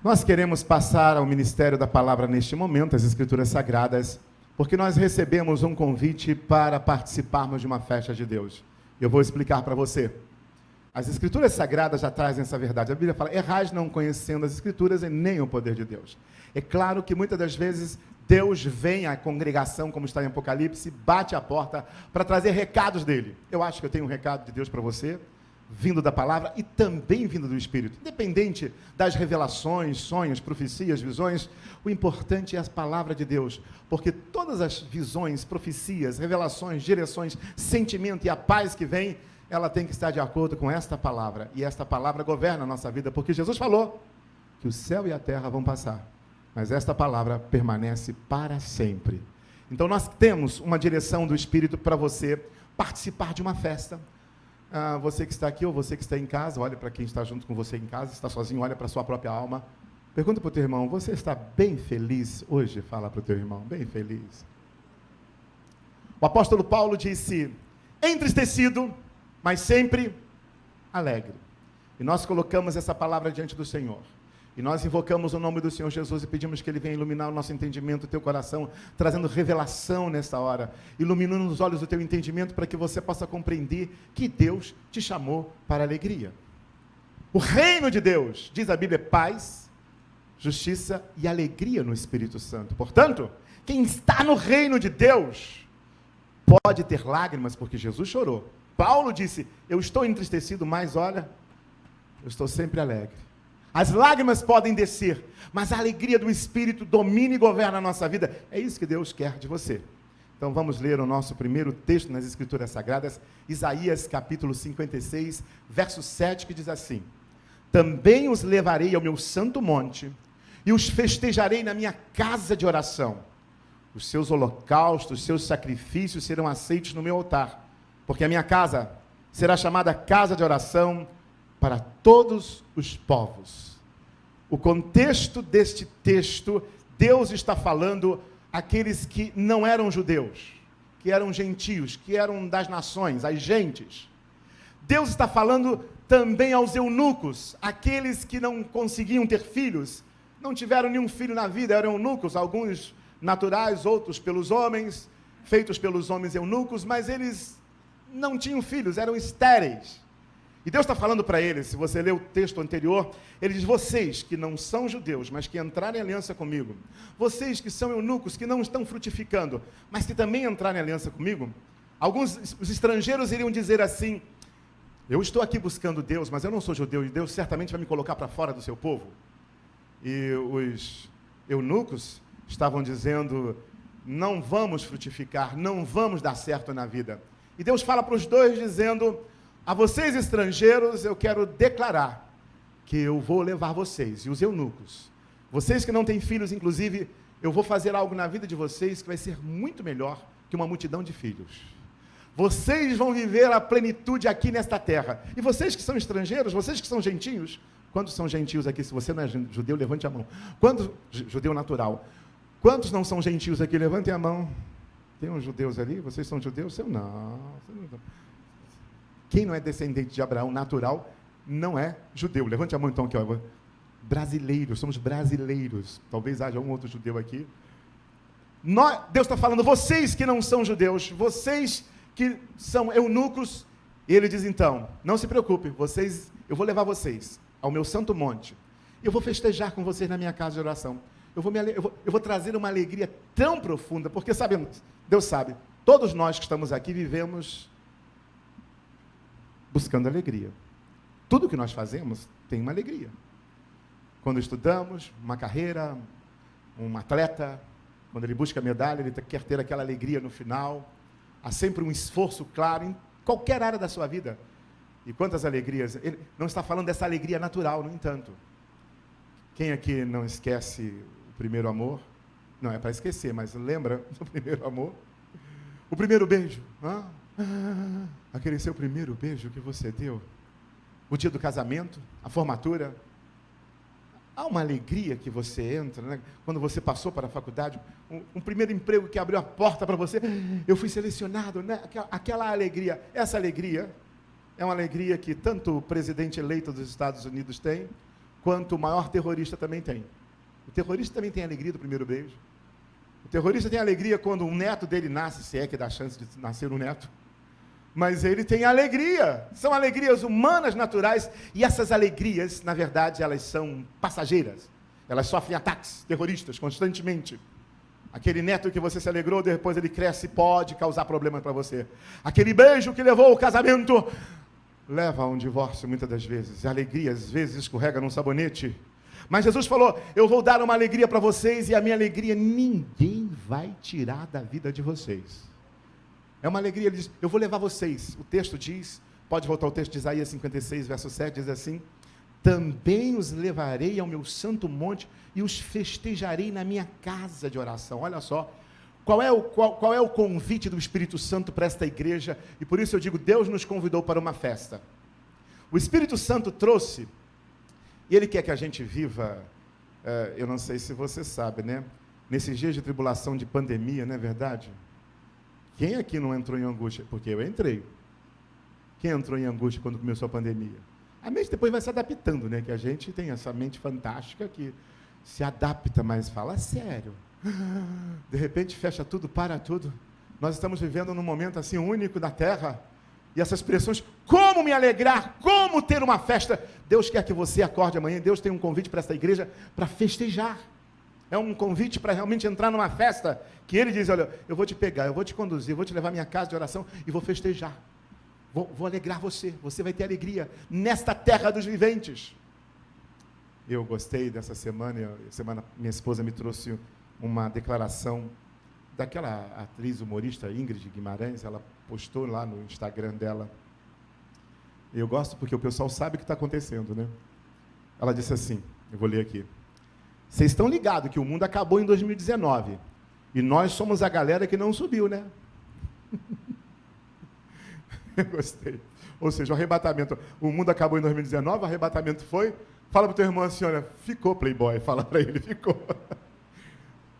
Nós queremos passar ao ministério da palavra neste momento, as Escrituras Sagradas, porque nós recebemos um convite para participarmos de uma festa de Deus. Eu vou explicar para você. As Escrituras Sagradas já trazem essa verdade. A Bíblia fala, errais não conhecendo as Escrituras e nem o poder de Deus. É claro que muitas das vezes Deus vem à congregação, como está em Apocalipse, bate a porta para trazer recados dele. Eu acho que eu tenho um recado de Deus para você, vindo da palavra e também vindo do Espírito. Independente das revelações, sonhos, profecias, visões, o importante é a palavra de Deus, porque todas as visões, profecias, revelações, direções, sentimento e a paz que vem, ela tem que estar de acordo com esta palavra, e esta palavra governa a nossa vida, porque Jesus falou que o céu e a terra vão passar, mas esta palavra permanece para sempre. Então nós temos uma direção do Espírito para você participar de uma festa. Você que está aqui ou você que está em casa, olha para quem está junto com você em casa, está sozinho, olha para a sua própria alma. Pergunta para o teu irmão, você está bem feliz hoje? Fala para o teu irmão, bem feliz. O apóstolo Paulo disse, entristecido, mas sempre alegre. E nós colocamos essa palavra diante do Senhor. E nós invocamos o nome do Senhor Jesus e pedimos que Ele venha iluminar o nosso entendimento, o teu coração, trazendo revelação nesta hora, iluminando os olhos do teu entendimento para que você possa compreender que Deus te chamou para a alegria. O reino de Deus, diz a Bíblia, é paz, justiça e alegria no Espírito Santo. Portanto, quem está no reino de Deus pode ter lágrimas, porque Jesus chorou. Paulo disse, eu estou entristecido, mas olha, eu estou sempre alegre. As lágrimas podem descer, mas a alegria do Espírito domina e governa a nossa vida. É isso que Deus quer de você. Então vamos ler o nosso primeiro texto nas Escrituras Sagradas, Isaías capítulo 56, verso 7, que diz assim, também os levarei ao meu santo monte, e os festejarei na minha casa de oração. Os seus holocaustos, os seus sacrifícios serão aceitos no meu altar, porque a minha casa será chamada casa de oração para todos os povos. O contexto deste texto, Deus está falando àqueles que não eram judeus, que eram gentios, que eram das nações, as gentes. Deus está falando também aos eunucos, aqueles que não conseguiam ter filhos, não tiveram nenhum filho na vida, eram eunucos, alguns naturais, outros pelos homens, feitos pelos homens eunucos, mas eles não tinham filhos, eram estéreis. E Deus está falando para eles, se você ler o texto anterior, ele diz, vocês que não são judeus, mas que entrarem em aliança comigo, vocês que são eunucos, que não estão frutificando, mas que também entrarem em aliança comigo, os estrangeiros iriam dizer assim, eu estou aqui buscando Deus, mas eu não sou judeu, e Deus certamente vai me colocar para fora do seu povo. E os eunucos estavam dizendo, não vamos frutificar, não vamos dar certo na vida. E Deus fala para os dois dizendo, a vocês estrangeiros eu quero declarar que eu vou levar vocês, e os eunucos, vocês que não têm filhos, inclusive, eu vou fazer algo na vida de vocês que vai ser muito melhor que uma multidão de filhos. Vocês vão viver a plenitude aqui nesta terra. E vocês que são estrangeiros, vocês que são gentios, quantos são gentios aqui? Se você não é judeu, levante a mão. Quantos, judeu natural, quantos não são gentios aqui? Levantem a mão. Tem uns judeus ali? Vocês são judeus? Eu não. Quem não é descendente de Abraão natural, não é judeu. Levante a mão então aqui, ó. Brasileiros, somos brasileiros. Talvez haja um outro judeu aqui. Deus está falando, vocês que não são judeus, vocês que são eunucos, e ele diz então, não se preocupe, eu vou levar vocês ao meu santo monte, eu vou festejar com vocês na minha casa de oração, eu vou trazer uma alegria tão profunda, porque sabemos, Deus sabe, todos nós que estamos aqui vivemos buscando alegria. Tudo que nós fazemos tem uma alegria. Quando estudamos, uma carreira, um atleta, quando ele busca medalha, ele quer ter aquela alegria no final. Há sempre um esforço claro em qualquer área da sua vida. E quantas alegrias? Ele não está falando dessa alegria natural, no entanto. Quem aqui não esquece o primeiro amor? Não é para esquecer, mas lembra do primeiro amor? O primeiro beijo. Aquele seu primeiro beijo que você deu. O dia do casamento, a formatura. Há uma alegria que você entra, né? Quando você passou para a faculdade, um primeiro emprego que abriu a porta para você, eu fui selecionado, né? Aquela alegria, essa alegria é uma alegria que tanto o presidente eleito dos Estados Unidos tem, quanto o maior terrorista também tem. O terrorista também tem a alegria do primeiro beijo. O terrorista tem alegria quando um neto dele nasce, se é que dá chance de nascer um neto. Mas ele tem alegria. São alegrias humanas, naturais, e essas alegrias, na verdade, elas são passageiras. Elas sofrem ataques terroristas constantemente. Aquele neto que você se alegrou, depois ele cresce e pode causar problemas para você. Aquele beijo que levou ao casamento leva a um divórcio muitas das vezes. A alegria às vezes escorrega num sabonete. Mas Jesus falou, eu vou dar uma alegria para vocês, e a minha alegria ninguém vai tirar da vida de vocês. É uma alegria, ele diz, eu vou levar vocês. O texto diz, pode voltar ao texto de Isaías 56, verso 7, diz assim, também os levarei ao meu santo monte e os festejarei na minha casa de oração. Olha só, qual é o convite do Espírito Santo para esta igreja? E por isso eu digo, Deus nos convidou para uma festa. O Espírito Santo trouxe, e Ele quer que a gente viva, eu não sei se você sabe, né? Nesses dias de tribulação, de pandemia, não é verdade? Quem aqui não entrou em angústia? Porque eu entrei. Quem entrou em angústia quando começou a pandemia? A mente depois vai se adaptando, né? Que a gente tem essa mente fantástica que se adapta, mas fala sério. De repente fecha tudo, para tudo. Nós estamos vivendo num momento assim único na Terra. E essas expressões, como me alegrar, como ter uma festa. Deus quer que você acorde amanhã. Deus tem um convite para essa igreja para festejar. É um convite para realmente entrar numa festa. Que Ele diz, olha, eu vou te pegar, eu vou te conduzir, eu vou te levar à minha casa de oração e vou festejar. Vou alegrar você. Você vai ter alegria nesta terra dos viventes. Eu gostei dessa semana. Minha esposa me trouxe uma declaração daquela atriz humorista Ingrid Guimarães. Ela postou lá no Instagram dela. Eu gosto porque o pessoal sabe o que está acontecendo, né? Ela disse assim, eu vou ler aqui. Vocês estão ligados que o mundo acabou em 2019. E nós somos a galera que não subiu, né? Eu gostei. Ou seja, o arrebatamento. O mundo acabou em 2019, o arrebatamento foi. Fala para o teu irmão assim, olha, ficou playboy. Fala para ele, ficou.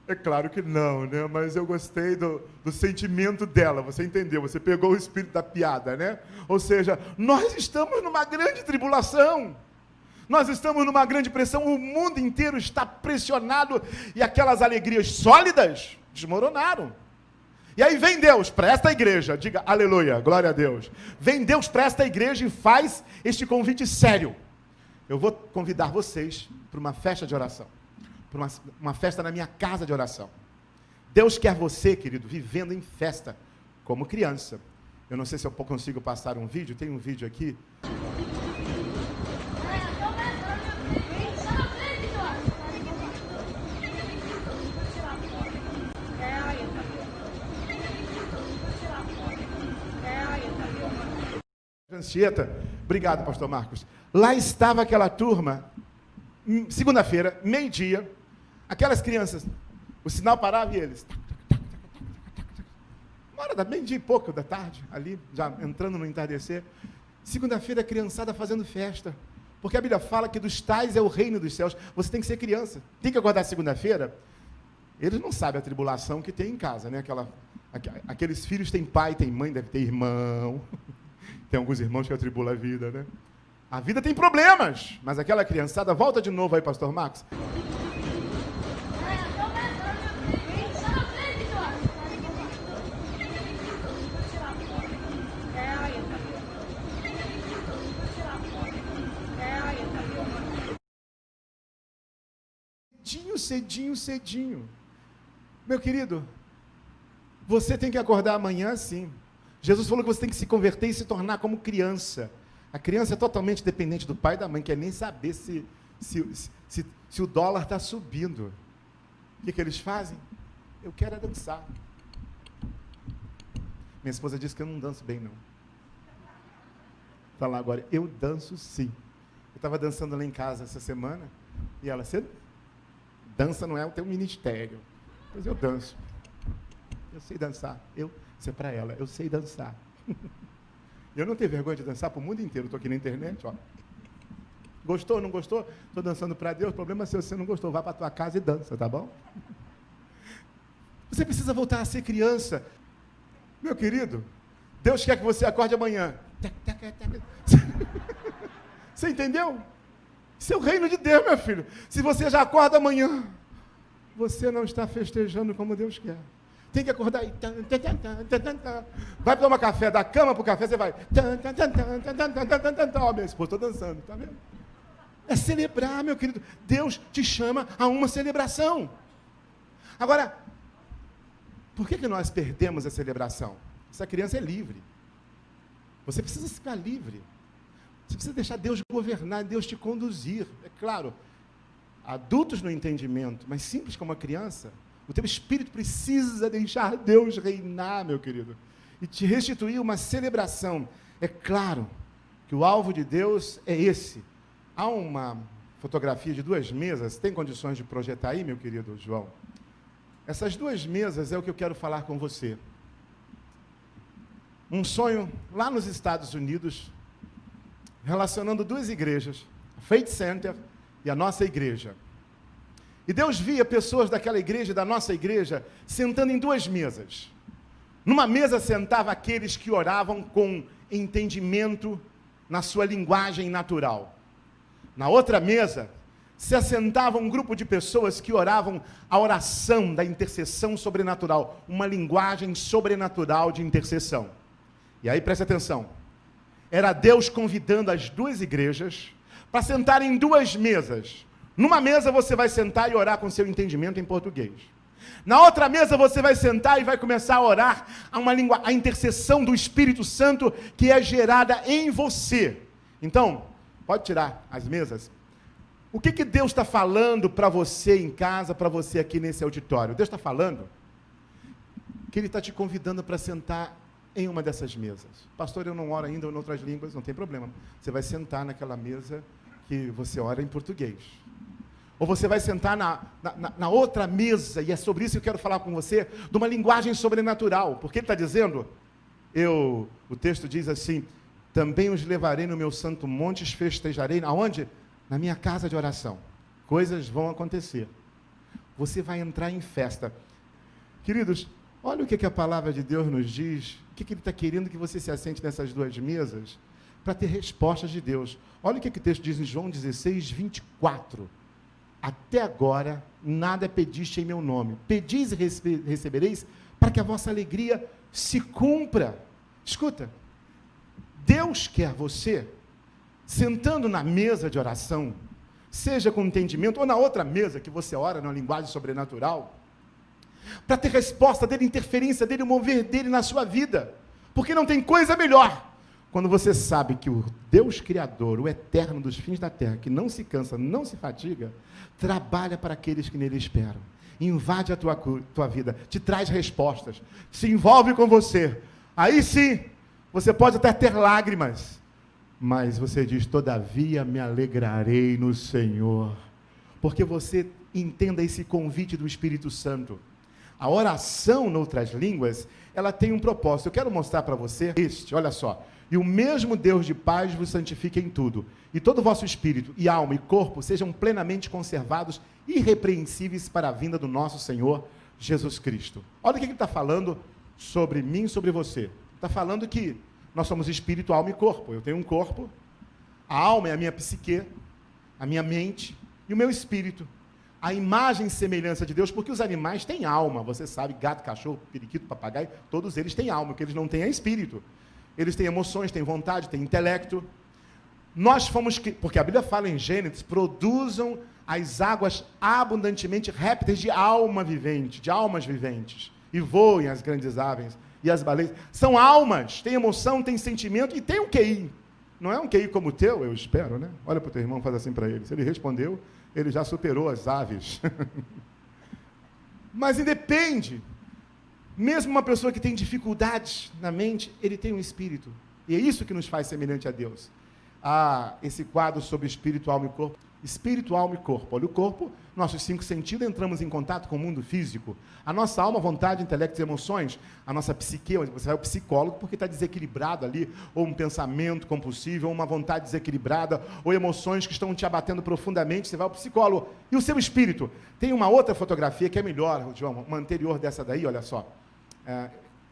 É claro que não, né? Mas eu gostei do sentimento dela. Você entendeu? Você pegou o espírito da piada, né? Ou seja, nós estamos numa grande tribulação. Nós estamos numa grande pressão. O mundo inteiro está pressionado. E aquelas alegrias sólidas desmoronaram. E aí vem Deus para esta igreja, diga aleluia, glória a Deus. Vem Deus para esta igreja e faz este convite sério. Eu vou convidar vocês para uma festa de oração, para uma festa na minha casa de oração. Deus quer você, querido, vivendo em festa, como criança. Eu não sei se eu consigo passar um vídeo, tem um vídeo aqui. Anchieta, obrigado, pastor Marcos. Lá estava aquela turma, segunda-feira, meio-dia, aquelas crianças, o sinal parava e eles, uma hora da meio-dia e pouco da tarde, ali, já entrando no entardecer, segunda-feira a criançada fazendo festa, porque a Bíblia fala que dos tais é o reino dos céus. Você tem que ser criança, tem que acordar segunda-feira. Eles não sabem a tribulação que tem em casa, né? Aqueles filhos têm pai, têm mãe, deve ter irmão. Tem alguns irmãos que atribulam a vida, né? A vida tem problemas, mas aquela criançada, volta de novo aí, pastor Marcos. Cedinho. Meu querido, você tem que acordar amanhã sim. Jesus falou que você tem que se converter e se tornar como criança. A criança é totalmente dependente do pai e da mãe, quer nem saber se o dólar está subindo. O que eles fazem? Eu quero é dançar. Minha esposa disse que eu não danço bem, não. Fala agora, eu danço sim. Eu estava dançando lá em casa essa semana, e ela, você dança não é o teu ministério. Pois eu danço. Eu sei dançar. Isso é para ela, eu sei dançar. Eu não tenho vergonha de dançar para o mundo inteiro. Estou aqui na internet, ó. Gostou, não gostou? Estou dançando para Deus. O problema é se você não gostou. Vá para a tua casa e dança, tá bom? Você precisa voltar a ser criança. Meu querido, Deus quer que você acorde amanhã. Você entendeu? Isso é o reino de Deus, meu filho. Se você já acorda amanhã, você não está festejando como Deus quer. Tem que acordar aí. Vai tomar café, da cama para o café, você vai. Ó, minha esposa, estou dançando, tá vendo? É celebrar, meu querido. Deus te chama a uma celebração. Agora, por que nós perdemos a celebração? Essa criança é livre. Você precisa ficar livre. Você precisa deixar Deus governar, Deus te conduzir. É claro, adultos no entendimento, mas simples como a criança, o teu espírito precisa deixar Deus reinar, meu querido, e te restituir uma celebração. É claro que o alvo de Deus é esse. Há uma fotografia de 2 mesas, tem condições de projetar aí, meu querido João? Essas 2 mesas é o que eu quero falar com você. Um sonho lá nos Estados Unidos, relacionando 2 igrejas, a Faith Center e a nossa igreja. E Deus via pessoas daquela igreja, da nossa igreja, sentando em 2 mesas. Numa mesa sentavam aqueles que oravam com entendimento na sua linguagem natural. Na outra mesa, se assentava um grupo de pessoas que oravam a oração da intercessão sobrenatural, uma linguagem sobrenatural de intercessão. E aí, preste atenção. Era Deus convidando as 2 igrejas para sentarem em 2 mesas. Numa mesa você vai sentar e orar com seu entendimento em português. Na outra mesa você vai sentar e vai começar a orar a intercessão do Espírito Santo que é gerada em você. Então, pode tirar as mesas. O que Deus está falando para você em casa, para você aqui nesse auditório? Deus está falando que Ele está te convidando para sentar em uma dessas mesas. Pastor, eu não oro ainda em outras línguas, não tem problema. Você vai sentar naquela mesa que você ora em português. Ou você vai sentar na outra mesa, e é sobre isso que eu quero falar com você, de uma linguagem sobrenatural. Porque ele está dizendo, o texto diz assim, também os levarei no meu santo monte, festejarei, aonde? Na minha casa de oração. Coisas vão acontecer. Você vai entrar em festa. Queridos, olha o que a palavra de Deus nos diz, o que Ele está querendo que você se assente nessas 2 mesas, para ter respostas de Deus. Olha o que o texto diz em João 16, 24. Até agora, nada pediste em meu nome. Pedis e recebereis, para que a vossa alegria se cumpra. Escuta, Deus quer você, sentando na mesa de oração, seja com entendimento, ou na outra mesa que você ora, numa linguagem sobrenatural, para ter resposta dele, interferência dele, o mover dele na sua vida, porque não tem coisa melhor, quando você sabe que o Deus Criador, o Eterno dos fins da terra, que não se cansa, não se fatiga, trabalha para aqueles que nele esperam, invade a tua vida, te traz respostas, se envolve com você, aí sim, você pode até ter lágrimas, mas você diz, todavia me alegrarei no Senhor, porque você entenda esse convite do Espírito Santo. A oração, noutras línguas, ela tem um propósito. Eu quero mostrar para você olha só. E o mesmo Deus de paz vos santifique em tudo, e todo o vosso espírito, e alma, e corpo, sejam plenamente conservados, irrepreensíveis para a vinda do nosso Senhor Jesus Cristo. Olha o que ele está falando sobre mim e sobre você. Está falando que nós somos espírito, alma e corpo. Eu tenho um corpo, a alma é a minha psique, a minha mente, e o meu espírito. A imagem e semelhança de Deus, porque os animais têm alma, você sabe, gato, cachorro, periquito, papagaio, todos eles têm alma, o que eles não têm é espírito. Eles têm emoções, têm vontade, têm intelecto. Nós fomos, porque a Bíblia fala em Gênesis, produzam as águas abundantemente répteis de alma vivente, de almas viventes, e voem as grandes aves e as baleias. São almas, têm emoção, têm sentimento e têm um QI. Não é um QI como o teu, eu espero, né? Olha para o teu irmão, faz assim para ele. Se ele respondeu, ele já superou as aves. Mas independe. Mesmo uma pessoa que tem dificuldades na mente, ele tem um espírito. E é isso que nos faz semelhante a Deus. Esse quadro sobre espírito, alma e corpo. Espírito, alma e corpo. Olha o corpo, nossos 5 sentidos, entramos em contato com o mundo físico. A nossa alma, vontade, intelecto e emoções. A nossa psique, você vai ao psicólogo porque está desequilibrado ali, ou um pensamento compulsivo, ou uma vontade desequilibrada, ou emoções que estão te abatendo profundamente, você vai ao psicólogo. E o seu espírito? Tem uma outra fotografia que é melhor, João, uma anterior dessa daí, olha só.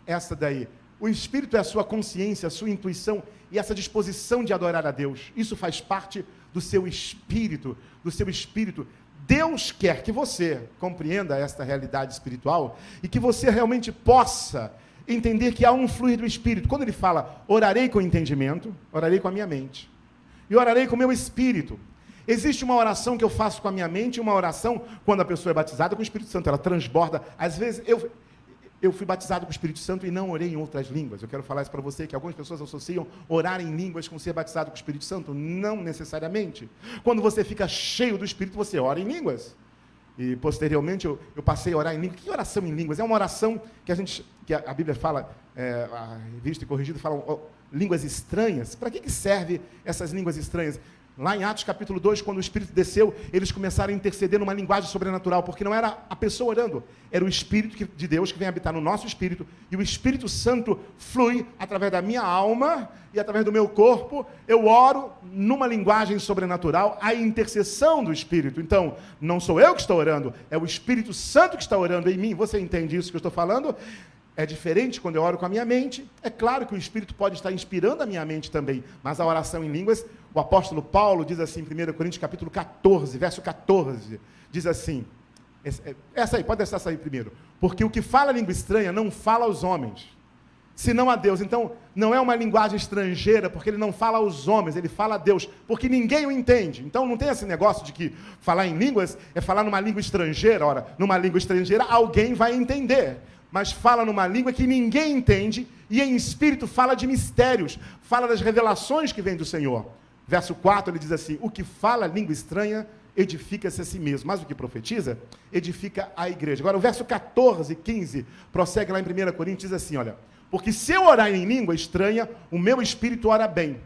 Essa daí. O Espírito é a sua consciência, a sua intuição e essa disposição de adorar a Deus. Isso faz parte do seu espírito, do seu espírito. Deus quer que você compreenda esta realidade espiritual e que você realmente possa entender que há um fluir do Espírito. Quando ele fala, orarei com entendimento, orarei com a minha mente. E orarei com o meu espírito. Existe uma oração que eu faço com a minha mente e uma oração, quando a pessoa é batizada com o Espírito Santo, ela transborda. Às vezes, eu fui batizado com o Espírito Santo e não orei em outras línguas. Eu quero falar isso para você, que algumas pessoas associam orar em línguas com ser batizado com o Espírito Santo. Não necessariamente. Quando você fica cheio do Espírito, você ora em línguas. E posteriormente eu passei a orar em línguas. Que oração em línguas? É uma oração que a Bíblia fala, a revista e corrigida falam línguas estranhas. Para que servem essas línguas estranhas? Lá em Atos capítulo 2, quando o Espírito desceu, eles começaram a interceder numa linguagem sobrenatural, porque não era a pessoa orando, era o Espírito de Deus que vem habitar no nosso espírito, e o Espírito Santo flui através da minha alma e através do meu corpo. Eu oro numa linguagem sobrenatural, a intercessão do Espírito. Então, não sou eu que estou orando, é o Espírito Santo que está orando em mim. Você entende isso que eu estou falando? É diferente quando eu oro com a minha mente. É claro que o Espírito pode estar inspirando a minha mente também, mas a oração em línguas, o apóstolo Paulo diz assim, em 1 Coríntios capítulo 14, verso 14, diz assim, essa aí, pode deixar essa aí primeiro, porque o que fala língua estranha não fala aos homens, senão a Deus. Então, não é uma linguagem estrangeira, porque ele não fala aos homens, ele fala a Deus, porque ninguém o entende. Então, não tem esse negócio de que falar em línguas é falar numa língua estrangeira. Ora, numa língua estrangeira, alguém vai entender. Mas fala numa língua que ninguém entende, e em espírito fala de mistérios, fala das revelações que vêm do Senhor. Verso 4, ele diz assim, o que fala língua estranha, edifica-se a si mesmo, mas o que profetiza, edifica a igreja. Agora, o verso 14 e 15, prossegue lá em 1 Coríntios, diz assim, olha, porque se eu orar em língua estranha, o meu espírito ora bem,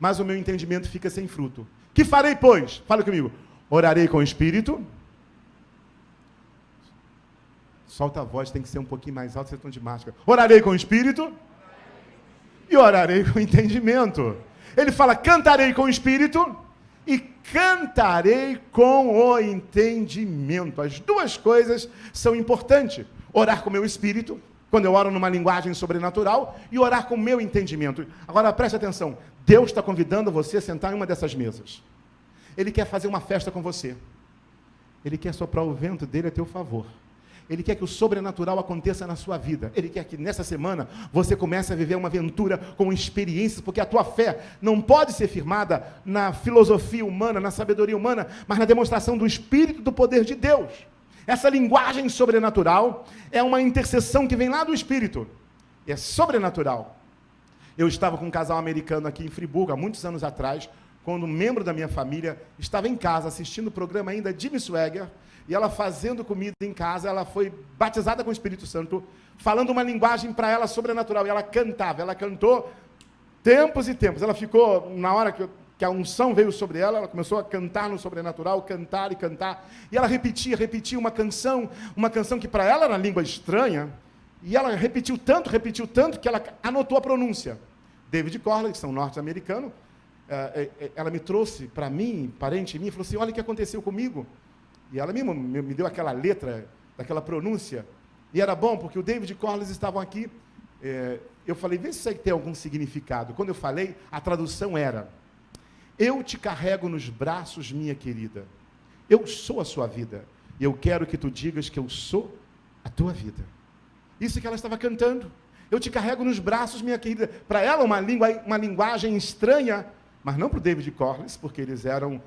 mas o meu entendimento fica sem fruto. Que farei, pois? Fala comigo. Orarei com o espírito. Solta a voz, tem que ser um pouquinho mais alto, vocês estão de máscara. Orarei com o espírito e orarei com o entendimento. Ele fala, cantarei com o espírito e cantarei com o entendimento. As duas coisas são importantes. Orar com o meu espírito, quando eu oro numa linguagem sobrenatural, e orar com o meu entendimento. Agora, preste atenção. Deus está convidando você a sentar em uma dessas mesas. Ele quer fazer uma festa com você. Ele quer soprar o vento dele a teu favor. Ele quer que o sobrenatural aconteça na sua vida. Ele quer que nessa semana você comece a viver uma aventura com experiências, porque a tua fé não pode ser firmada na filosofia humana, na sabedoria humana, mas na demonstração do Espírito do poder de Deus. Essa linguagem sobrenatural é uma intercessão que vem lá do Espírito. É sobrenatural. Eu estava com um casal americano aqui em Friburgo, há muitos anos atrás, quando um membro da minha família estava em casa assistindo o programa ainda Jimmy Swaggart, e ela fazendo comida em casa, ela foi batizada com o Espírito Santo, falando uma linguagem para ela sobrenatural, e ela cantava, ela cantou tempos e tempos, ela ficou, na hora que a unção veio sobre ela, ela começou a cantar no sobrenatural, cantar e cantar, e ela repetia uma canção que para ela era língua estranha, e ela repetiu tanto, que ela anotou a pronúncia. David Corley, que são norte-americanos, ela me trouxe para mim, parente minha, falou assim, olha o que aconteceu comigo. E ela me deu aquela letra, daquela pronúncia, e era bom, porque o David Corliss estavam aqui, eu falei, vê se isso aí tem algum significado. Quando eu falei, a tradução era, eu te carrego nos braços, minha querida, eu sou a sua vida, e eu quero que tu digas que eu sou a tua vida. Isso que ela estava cantando, eu te carrego nos braços, minha querida. Para ela, uma linguagem estranha, mas não para o David Corliss, porque eles eram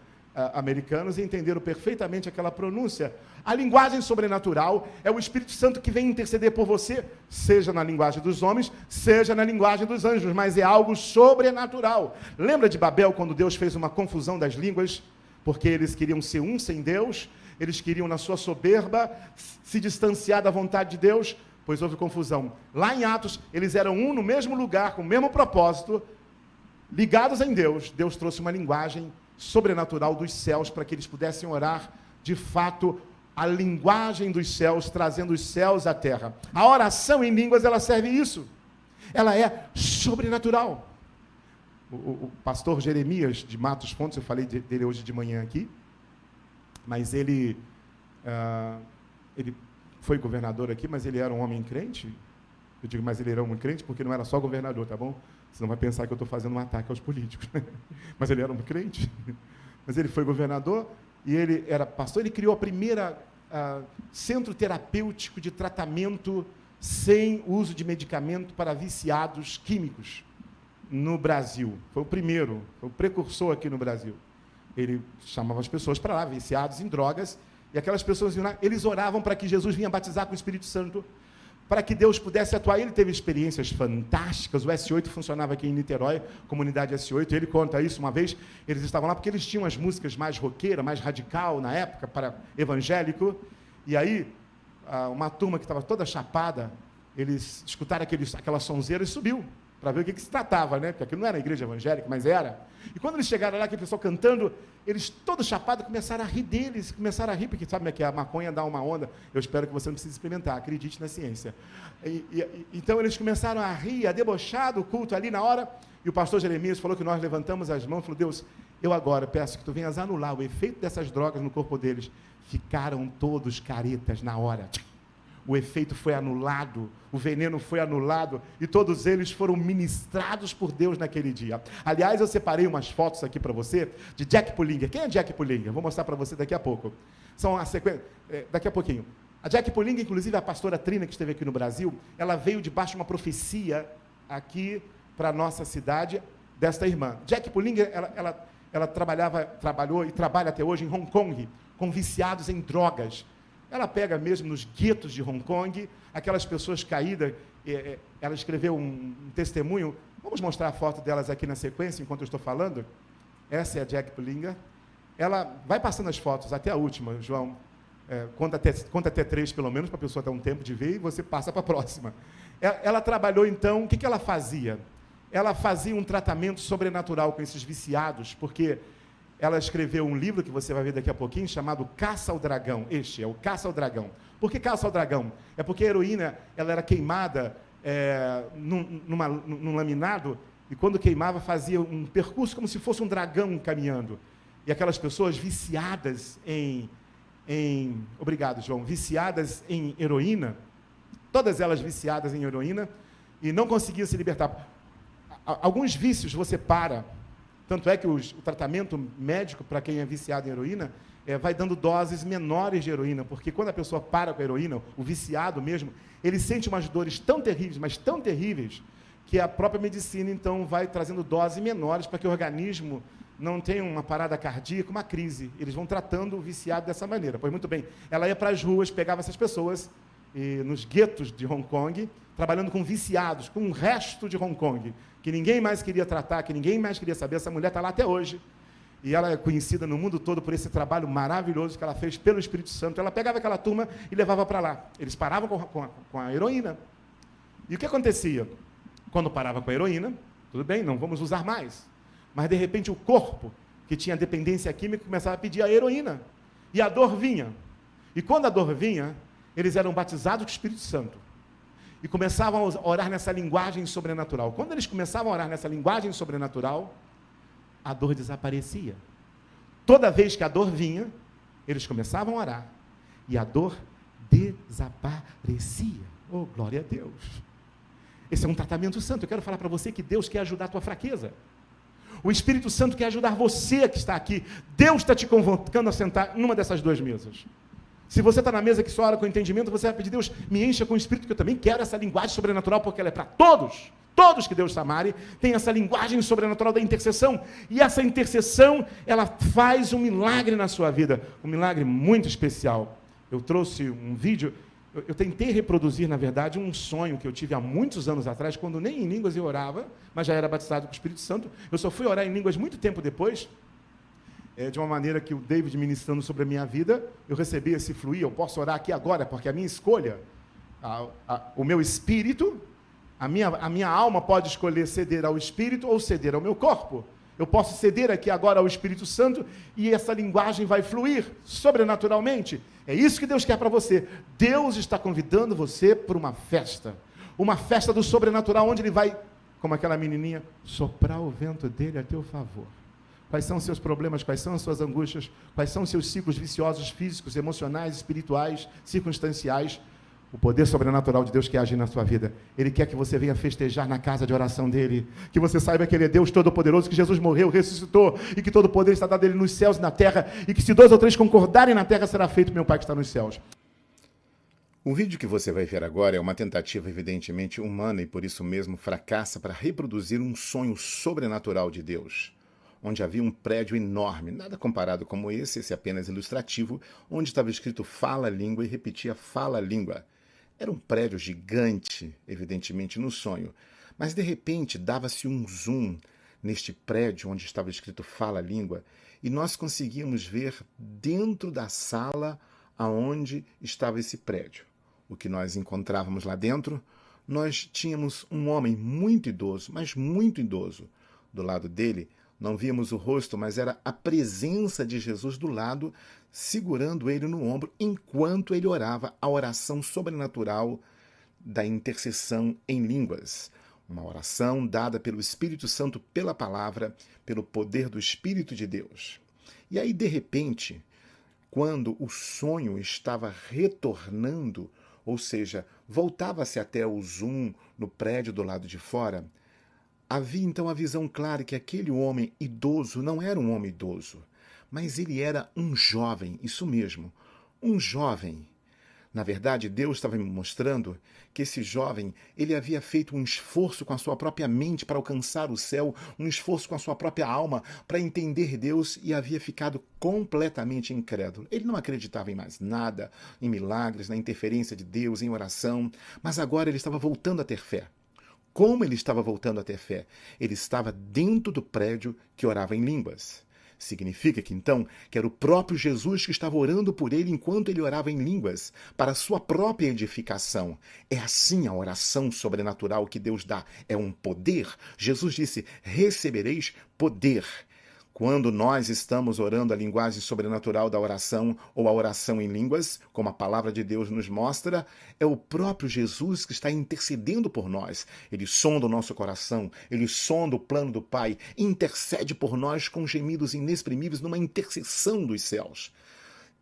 americanos e entenderam perfeitamente aquela pronúncia. A linguagem sobrenatural é o Espírito Santo que vem interceder por você, seja na linguagem dos homens, seja na linguagem dos anjos, mas é algo sobrenatural. Lembra de Babel, quando Deus fez uma confusão das línguas, porque eles queriam ser um sem Deus, eles queriam, na sua soberba, se distanciar da vontade de Deus, pois houve confusão. Lá em Atos, eles eram um no mesmo lugar, com o mesmo propósito, ligados em Deus. Deus trouxe uma linguagem sobrenatural dos céus, para que eles pudessem orar, de fato, a linguagem dos céus, trazendo os céus à terra. A oração em línguas, ela serve isso. Ela é sobrenatural. O pastor Jeremias, de Matos Fontes, eu falei dele hoje de manhã aqui, mas ele foi governador aqui, mas ele era um homem crente, Eu digo, mas ele era um crente porque não era só governador, tá bom? Senão vai pensar que eu estou fazendo um ataque aos políticos. Mas ele era um crente. Mas ele foi governador e ele era pastor. Ele criou a primeira centro terapêutico de tratamento sem uso de medicamento para viciados químicos no Brasil. Foi o primeiro, foi o precursor aqui no Brasil. Ele chamava as pessoas para lá, viciados em drogas, e aquelas pessoas iam lá, eles oravam para que Jesus vinha batizar com o Espírito Santo, para que Deus pudesse atuar. Ele teve experiências fantásticas. O S8 funcionava aqui em Niterói, comunidade S8, ele conta isso uma vez. Eles estavam lá porque eles tinham as músicas mais roqueiras, mais radical na época, para evangélico, e aí uma turma que estava toda chapada, eles escutaram aquela sonzeira e subiu, para ver o que se tratava, né? Porque aquilo não era a igreja evangélica, mas era. E quando eles chegaram lá, aquele pessoal cantando, eles todos chapados começaram a rir deles, porque sabe como é que a maconha dá uma onda? Eu espero que você não precise experimentar, acredite na ciência. Então eles começaram a rir, a debochar do culto ali na hora, e o pastor Jeremias falou que nós levantamos as mãos e falou, Deus, eu agora peço que tu venhas anular o efeito dessas drogas no corpo deles. Ficaram todos caretas na hora. O efeito foi anulado, o veneno foi anulado, e todos eles foram ministrados por Deus naquele dia. Aliás, eu separei umas fotos aqui para você, de Jack Pullinger. Quem é Jack Pullinger? Vou mostrar para você daqui a pouco. São a sequência, daqui a pouquinho. A Jack Pullinger, inclusive a pastora Trina, que esteve aqui no Brasil, ela veio debaixo de uma profecia aqui para a nossa cidade, desta irmã. Jack Pullinger, ela trabalhou e trabalha até hoje em Hong Kong, com viciados em drogas. Ela pega mesmo nos guetos de Hong Kong, aquelas pessoas caídas, ela escreveu um testemunho, vamos mostrar a foto delas aqui na sequência, enquanto eu estou falando. Essa é a Jack Pullinger. Ela vai passando as fotos, até a última, João, conta até 3 pelo menos, para a pessoa ter um tempo de ver, e você passa para a próxima. Ela trabalhou então, o que ela fazia? Ela fazia um tratamento sobrenatural com esses viciados, porque ela escreveu um livro, que você vai ver daqui a pouquinho, chamado Caça ao Dragão. Este é o Caça ao Dragão. Por que Caça ao Dragão? É porque a heroína ela era queimada num laminado, e quando queimava fazia um percurso como se fosse um dragão caminhando. E aquelas pessoas viciadas obrigado, João, viciadas em heroína, todas elas viciadas em heroína, e não conseguiam se libertar. Alguns vícios você para. Tanto é que o tratamento médico para quem é viciado em heroína vai dando doses menores de heroína, porque quando a pessoa para com a heroína, o viciado mesmo, ele sente umas dores tão terríveis, mas tão terríveis, que a própria medicina, então, vai trazendo doses menores para que o organismo não tenha uma parada cardíaca, uma crise. Eles vão tratando o viciado dessa maneira. Pois muito bem, ela ia para as ruas, pegava essas pessoas, nos guetos de Hong Kong, trabalhando com viciados, com o resto de Hong Kong, que ninguém mais queria tratar, que ninguém mais queria saber. Essa mulher está lá até hoje, e ela é conhecida no mundo todo por esse trabalho maravilhoso que ela fez pelo Espírito Santo. Ela pegava aquela turma e levava para lá. Eles paravam com a heroína. E o que acontecia? Quando parava com a heroína, tudo bem, não vamos usar mais. Mas, de repente, o corpo, que tinha dependência química, começava a pedir a heroína. E a dor vinha. E quando a dor vinha, eles eram batizados com o Espírito Santo. E começavam a orar nessa linguagem sobrenatural. Quando eles começavam a orar nessa linguagem sobrenatural, a dor desaparecia. Toda vez que a dor vinha, eles começavam a orar. E a dor desaparecia. Oh, glória a Deus. Esse é um tratamento santo. Eu quero falar para você que Deus quer ajudar a tua fraqueza. O Espírito Santo quer ajudar você que está aqui. Deus está te convocando a sentar numa dessas duas mesas. Se você está na mesa que só ora com entendimento, você vai pedir, Deus, me encha com o Espírito, que eu também quero essa linguagem sobrenatural, porque ela é para todos. Todos que Deus chamare, tem essa linguagem sobrenatural da intercessão. E essa intercessão, ela faz um milagre na sua vida. Um milagre muito especial. Eu trouxe um vídeo, eu tentei reproduzir, na verdade, um sonho que eu tive há muitos anos atrás, quando nem em línguas eu orava, mas já era batizado com o Espírito Santo. Eu só fui orar em línguas muito tempo depois. De uma maneira que o David ministrando sobre a minha vida, eu recebi esse fluir, eu posso orar aqui agora, porque a minha escolha, o meu espírito, a minha alma pode escolher ceder ao espírito ou ceder ao meu corpo. Eu posso ceder aqui agora ao Espírito Santo e essa linguagem vai fluir sobrenaturalmente. É isso que Deus quer para você. Deus está convidando você para uma festa do sobrenatural, onde Ele vai, como aquela menininha, soprar o vento dele a teu favor. Quais são os seus problemas, quais são as suas angústias, quais são os seus ciclos viciosos físicos, emocionais, espirituais, circunstanciais. O poder sobrenatural de Deus que age na sua vida. Ele quer que você venha festejar na casa de oração dele. Que você saiba que ele é Deus Todo-Poderoso, que Jesus morreu, ressuscitou, e que todo o poder está dado a ele nos céus e na terra, e que se 2 ou 3 concordarem na terra, será feito meu Pai que está nos céus. O vídeo que você vai ver agora é uma tentativa evidentemente humana e por isso mesmo fracassa para reproduzir um sonho sobrenatural de Deus, onde havia um prédio enorme, nada comparado como esse é apenas ilustrativo, onde estava escrito fala língua e repetia fala língua. Era um prédio gigante, evidentemente no sonho, mas de repente dava-se um zoom neste prédio onde estava escrito fala língua e nós conseguíamos ver dentro da sala aonde estava esse prédio. O que nós encontrávamos lá dentro, nós tínhamos um homem muito idoso, mas muito idoso. Do lado dele, não víamos o rosto, mas era a presença de Jesus do lado, segurando ele no ombro, enquanto ele orava a oração sobrenatural da intercessão em línguas. Uma oração dada pelo Espírito Santo, pela palavra, pelo poder do Espírito de Deus. E aí, de repente, quando o sonho estava retornando, ou seja, voltava-se até o zoom no prédio do lado de fora, havia então a visão clara que aquele homem idoso não era um homem idoso, mas ele era um jovem, isso mesmo, um jovem. Na verdade, Deus estava me mostrando que esse jovem, ele havia feito um esforço com a sua própria mente para alcançar o céu, um esforço com a sua própria alma para entender Deus e havia ficado completamente incrédulo. Ele não acreditava em mais nada, em milagres, na interferência de Deus, em oração, mas agora ele estava voltando a ter fé. Como ele estava voltando a ter fé? Ele estava dentro do prédio que orava em línguas. Significa que então que era o próprio Jesus que estava orando por ele enquanto ele orava em línguas, para a sua própria edificação. É assim a oração sobrenatural que Deus dá, é um poder. Jesus disse, recebereis poder. Quando nós estamos orando a linguagem sobrenatural da oração ou a oração em línguas, como a palavra de Deus nos mostra, é o próprio Jesus que está intercedendo por nós. Ele sonda o nosso coração, ele sonda o plano do Pai, intercede por nós com gemidos inexprimíveis numa intercessão dos céus.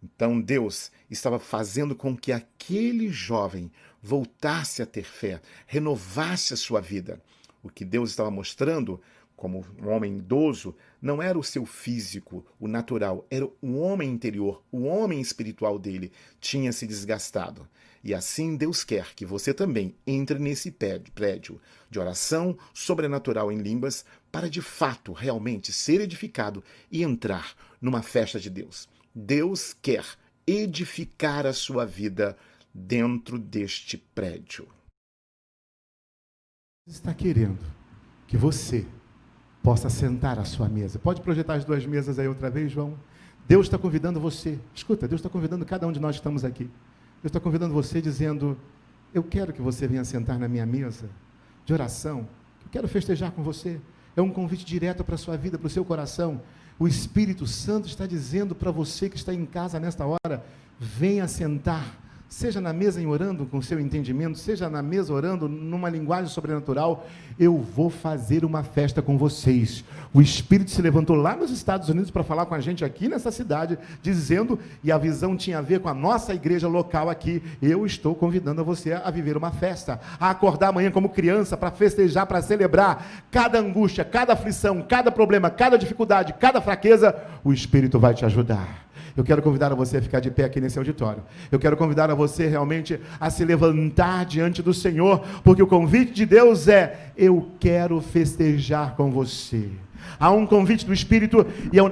Então Deus estava fazendo com que aquele jovem voltasse a ter fé, renovasse a sua vida. O que Deus estava mostrando como um homem idoso, não era o seu físico, o natural, era o homem interior, o homem espiritual dele tinha se desgastado. E assim Deus quer que você também entre nesse prédio de oração sobrenatural em línguas para de fato, realmente ser edificado e entrar numa festa de Deus. Deus quer edificar a sua vida dentro deste prédio. Está querendo que você possa sentar à sua mesa. Pode projetar as 2 mesas aí outra vez, João? Deus está convidando você. Escuta, Deus está convidando cada um de nós que estamos aqui. Deus está convidando você dizendo, eu quero que você venha sentar na minha mesa de oração. Eu quero festejar com você. É um convite direto para a sua vida, para o seu coração. O Espírito Santo está dizendo para você que está em casa nesta hora, venha sentar. Seja na mesa em orando com o seu entendimento, seja na mesa orando numa linguagem sobrenatural, eu vou fazer uma festa com vocês. O Espírito se levantou lá nos Estados Unidos para falar com a gente aqui nessa cidade, dizendo, e a visão tinha a ver com a nossa igreja local aqui, eu estou convidando você a viver uma festa, a acordar amanhã como criança, para festejar, para celebrar cada angústia, cada aflição, cada problema, cada dificuldade, cada fraqueza, o Espírito vai te ajudar. Eu quero convidar a você a ficar de pé aqui nesse auditório. Eu quero convidar a você realmente a se levantar diante do Senhor, porque o convite de Deus é, eu quero festejar com você. Há um convite do Espírito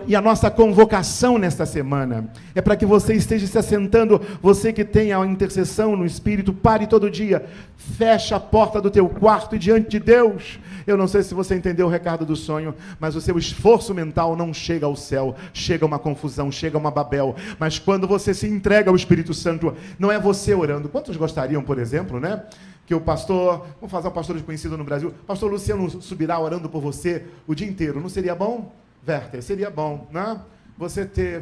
e a nossa convocação nesta semana é para que você esteja se assentando, você que tem a intercessão no Espírito, pare todo dia, feche a porta do teu quarto e diante de Deus. Eu não sei se você entendeu o recado do sonho, mas o seu esforço mental não chega ao céu, chega uma confusão, chega uma Babel, mas quando você se entrega ao Espírito Santo, não é você orando. Quantos gostariam, por exemplo, né? Que o pastor, vamos fazer um pastor desconhecido no Brasil, pastor Luciano subirá orando por você o dia inteiro, não seria bom? Werther, seria bom, né?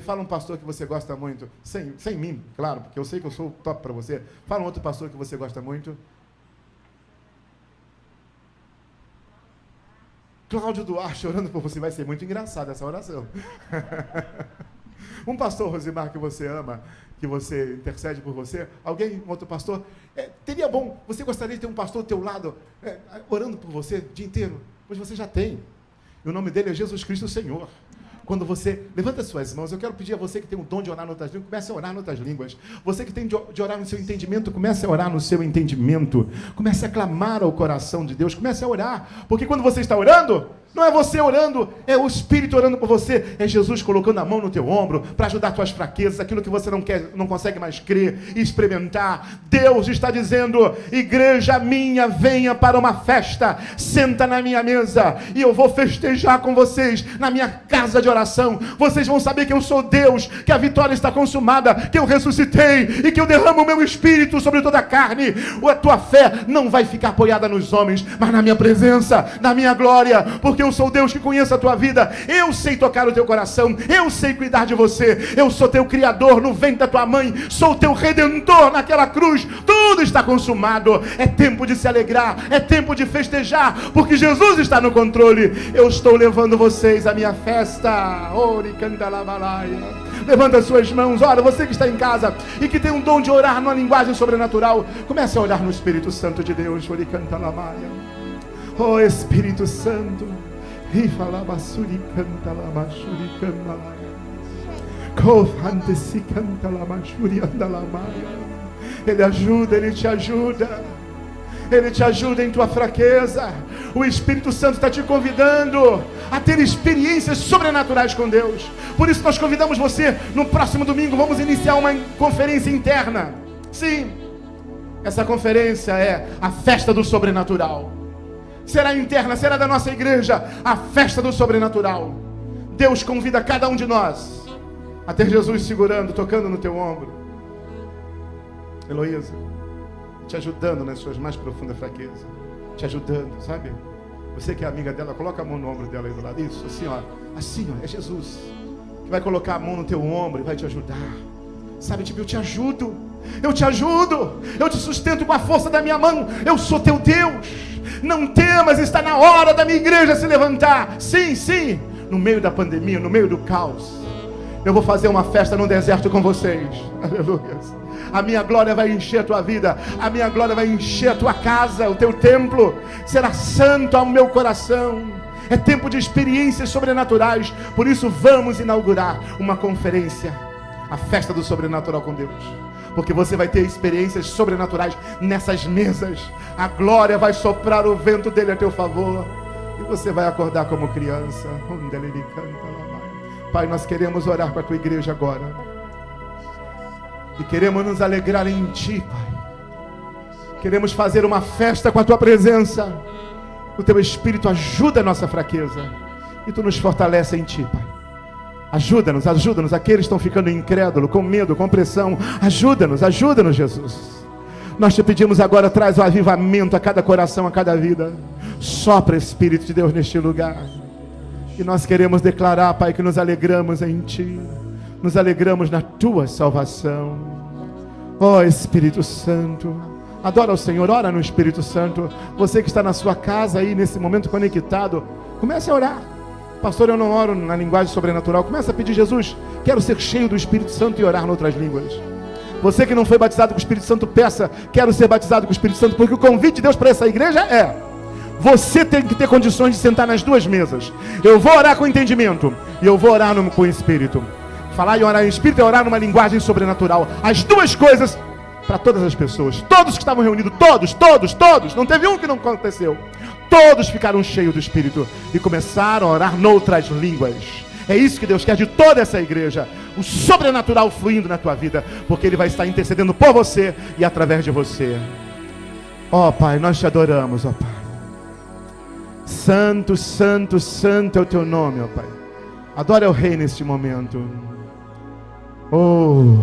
Fala um pastor que você gosta muito, sem mim, claro, porque eu sei que eu sou top para você, fala um outro pastor que você gosta muito. Cláudio Duarte orando por você, vai ser muito engraçado essa oração. Um pastor, Rosimar, que você ama, que você intercede por você, alguém, um outro pastor, teria bom, você gostaria de ter um pastor do teu lado, orando por você o dia inteiro? Pois você já tem. E o nome dele é Jesus Cristo, o Senhor. Quando você levanta as suas mãos, eu quero pedir a você que tem o dom de orar em outras línguas, comece a orar em outras línguas. Você que tem de orar no seu entendimento, comece a orar no seu entendimento. Comece a clamar ao coração de Deus, comece a orar. Porque quando você está orando, não é você orando, é o Espírito orando por você. É Jesus colocando a mão no teu ombro para ajudar as tuas fraquezas, aquilo que você não consegue mais crer e experimentar. Deus está dizendo: igreja minha, venha para uma festa, senta na minha mesa e eu vou festejar com vocês na minha casa de oração. Vocês vão saber que eu sou Deus, que a vitória está consumada, que eu ressuscitei e que eu derramo o meu Espírito sobre toda a carne. A tua fé não vai ficar apoiada nos homens, mas na minha presença, na minha glória, porque eu sou Deus que conheço a tua vida. Eu sei tocar o teu coração, eu sei cuidar de você. Eu sou teu Criador no ventre da tua mãe, sou teu Redentor naquela cruz. Tudo está consumado. É tempo de se alegrar, é tempo de festejar, porque Jesus está no controle. Eu estou levando vocês à minha festa. Levanta as suas mãos, ora, você que está em casa e que tem um dom de orar numa linguagem sobrenatural, comece a olhar no Espírito Santo de Deus. Oh Espírito Santo, Ele ajuda, Ele te ajuda. Ele te ajuda em tua fraqueza. O Espírito Santo está te convidando a ter experiências sobrenaturais com Deus. Por isso nós convidamos você, no próximo domingo vamos iniciar uma conferência interna. Sim, essa conferência é a festa do sobrenatural. Será interna, será da nossa igreja, a festa do sobrenatural. Deus convida cada um de nós a ter Jesus segurando, tocando no teu ombro. Heloísa, te ajudando nas suas mais profundas fraquezas. Te ajudando, sabe? Você que é amiga dela, coloca a mão no ombro dela aí do lado. Isso, assim ó, é Jesus que vai colocar a mão no teu ombro e vai te ajudar. Sabe, tipo, eu te ajudo, eu te sustento com a força da minha mão. Eu sou teu Deus. Não temas, está na hora da minha igreja se levantar. Sim, no meio da pandemia, no meio do caos, eu vou fazer uma festa no deserto com vocês. Aleluia. A minha glória vai encher a tua vida, a minha glória vai encher a tua casa, o teu templo será santo ao meu coração. É tempo de experiências sobrenaturais. Por isso vamos inaugurar uma conferência, a festa do sobrenatural com Deus, porque você vai ter experiências sobrenaturais nessas mesas. A glória vai soprar o vento dele a teu favor e você vai acordar como criança. Pai, nós queremos orar para a tua igreja agora e queremos nos alegrar em ti, Pai. Queremos fazer uma festa com a tua presença. O teu Espírito ajuda a nossa fraqueza e tu nos fortalece em ti, Pai. Ajuda-nos, aqueles que estão ficando incrédulos, com medo, com pressão. Ajuda-nos, Jesus. Nós te pedimos agora, traz o avivamento a cada coração, a cada vida. Sopra, Espírito de Deus, neste lugar. E nós queremos declarar, Pai, que nos alegramos em ti. Nos alegramos na tua salvação. Ó Espírito Santo, adora o Senhor, ora no Espírito Santo. Você que está na sua casa aí, nesse momento conectado, comece a orar. Pastor, eu não oro na linguagem sobrenatural. Começa a pedir: Jesus, quero ser cheio do Espírito Santo e orar em outras línguas. Você que não foi batizado com o Espírito Santo, peça: quero ser batizado com o Espírito Santo, porque o convite de Deus para essa igreja é: você tem que ter condições de sentar nas duas mesas. Eu vou orar com entendimento e eu vou orar com o Espírito. Falar e orar em Espírito é orar numa linguagem sobrenatural. As duas coisas para todas as pessoas. Todos que estavam reunidos, todos. Não teve um que não aconteceu. Todos ficaram cheios do Espírito e começaram a orar noutras línguas. É isso que Deus quer de toda essa igreja. O sobrenatural fluindo na tua vida, porque Ele vai estar intercedendo por você e através de você. Ó Pai, nós te adoramos, ó Pai. Santo, santo, santo é o teu nome, ó Pai. Adora o Rei neste momento. Oh,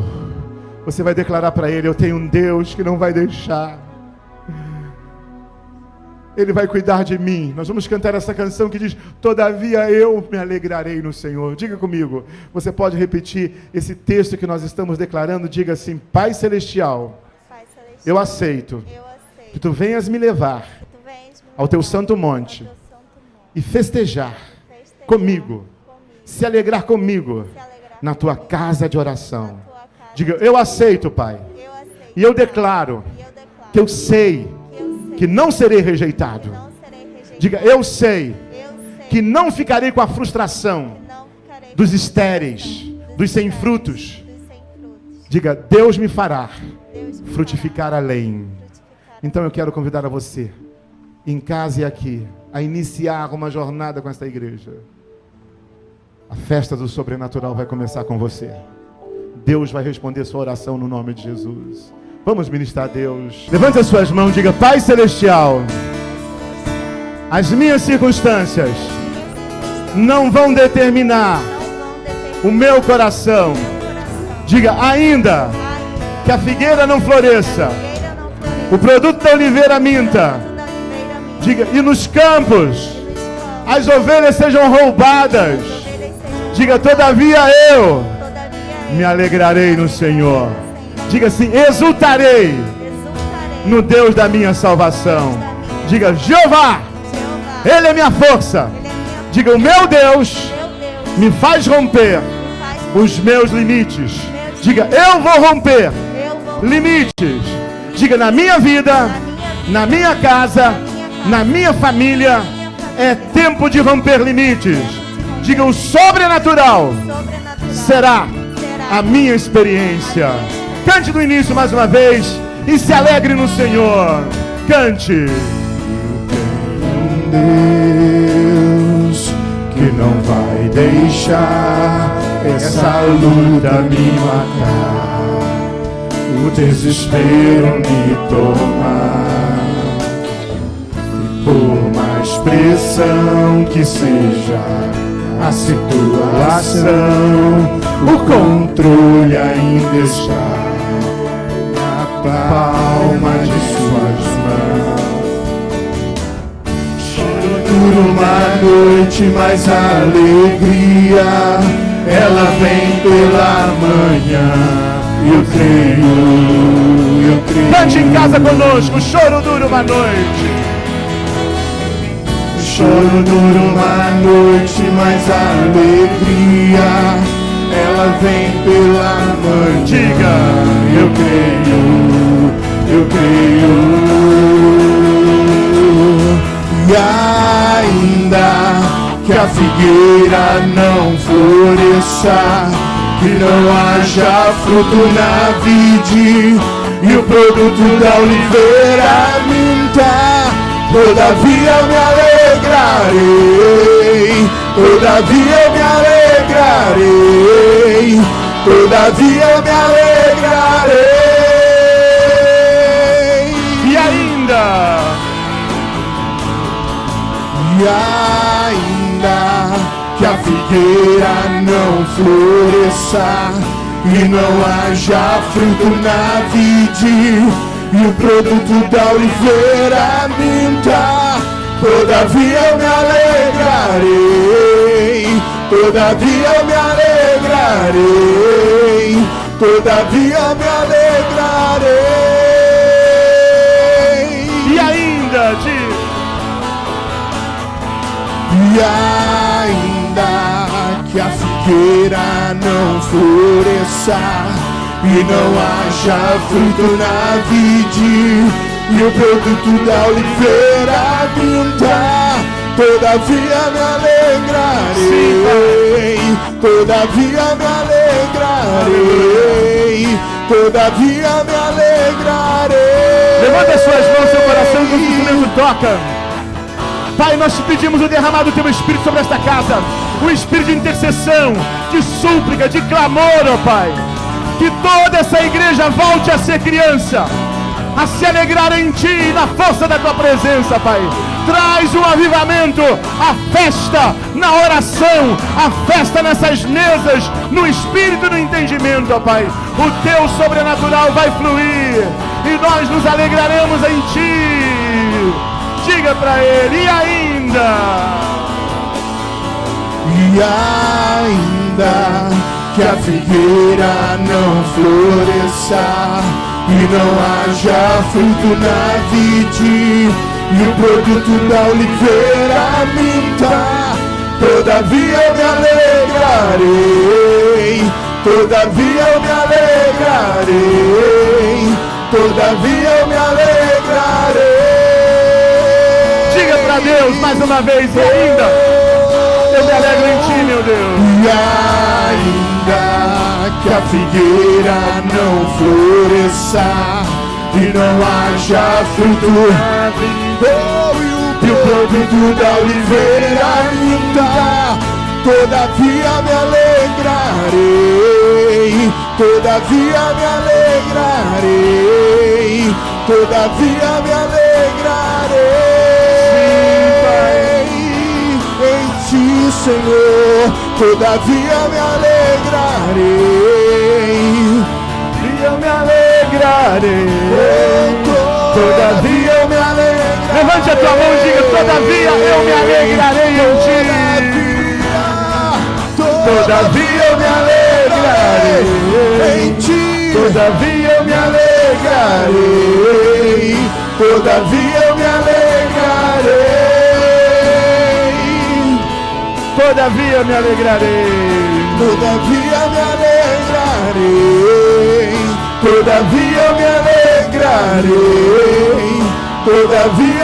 você vai declarar para Ele: eu tenho um Deus que não vai deixar. Ele vai cuidar de mim. Nós vamos cantar essa canção que diz: todavia eu me alegrarei no Senhor. Diga comigo. Você pode repetir esse texto que nós estamos declarando. Diga assim: Pai Celestial, eu aceito que Tu venhas me levar ao Teu santo monte e festejar comigo, se alegrar comigo na tua casa de oração. Diga, eu aceito, Pai. E eu declaro que eu sei que não serei rejeitado. Diga, eu sei que não ficarei com a frustração dos estéreis, dos sem frutos. Diga, Deus me fará frutificar além. Então eu quero convidar a você, em casa e aqui, a iniciar uma jornada com esta igreja. A festa do sobrenatural vai começar com você. Deus vai responder sua oração no nome de Jesus. Vamos ministrar a Deus. Levante as suas mãos, diga, Pai Celestial, as minhas circunstâncias não vão determinar o meu coração. Diga, ainda que a figueira não floresça, o produto da oliveira minta. Diga, e nos campos as ovelhas sejam roubadas. Diga, todavia eu me alegrarei no Senhor. Diga assim, exultarei no Deus da minha salvação. Diga, Jeová, Ele é minha força. Diga, o meu Deus me faz romper os meus limites. Diga, eu vou romper limites. Diga, na minha vida, na minha casa, na minha família, é tempo de romper limites. Diga, o sobrenatural será a minha experiência. Cante do início mais uma vez e se alegre no Senhor. Cante. Deus que não vai deixar essa luta me matar, o desespero me tomar, e por mais pressão que seja a situação, o controle ainda está na palma de suas mãos. Dura uma noite, mas a alegria ela vem pela manhã. Eu creio. Cante em casa conosco, o choro dura uma noite. O choro dura uma noite, mas a alegria ela vem pela manhã. Diga, eu creio. E ainda que a figueira não floresça, que não haja fruto na vide, e o produto da oliveira minta, todavia eu me alegrarei, todavia eu me alegrarei, todavia eu me alegrarei. E ainda que a figueira não floresça, e não haja fruto na vide, e o produto da oliveira minta, todavia eu me alegrarei, todavia eu me alegrarei, todavia eu me alegrarei. E ainda E ainda que a figueira não floresça, e não haja fruto na vide, e o produto da oliveira minta, todavia me alegrarei, todavia me alegrarei, todavia me alegrarei. levanta as suas mãos, seu coração, que o instrumento toca. Pai, nós te pedimos o derramado do teu Espírito sobre esta casa, o Espírito de intercessão, de súplica, de clamor, ó Pai. Que toda essa igreja volte a ser criança, a se alegrar em Ti e na força da Tua presença, Pai. Traz um avivamento, a festa na oração, a festa nessas mesas, no Espírito e no entendimento, ó Pai. O Teu sobrenatural vai fluir e nós nos alegraremos em Ti. Diga para Ele, e ainda que a figueira não floresça, e não haja fruto na vide, e o produto da oliveira minta, todavia eu me alegrarei, todavia eu me alegrarei, todavia eu me alegrarei. Diga para Deus mais uma vez e ainda, eu me alegro em ti, meu Deus. E ainda que a figueira não floresça e não haja fruto, e o produto da oliveira ainda, todavia me alegrarei, todavia me alegrarei, todavia me alegrarei. Em ti, Senhor, todavia me alegrarei, E eu me alegrarei. todavia eu me alegrarei. Levante a tua mão e diga, todavia eu me alegrarei em ti. Todavia eu me alegrarei em ti, todavia eu me alegrarei, todavia eu me alegrarei, todavia eu me alegrarei, todavia me alegrarei, todavia eu me alegrarei, todavia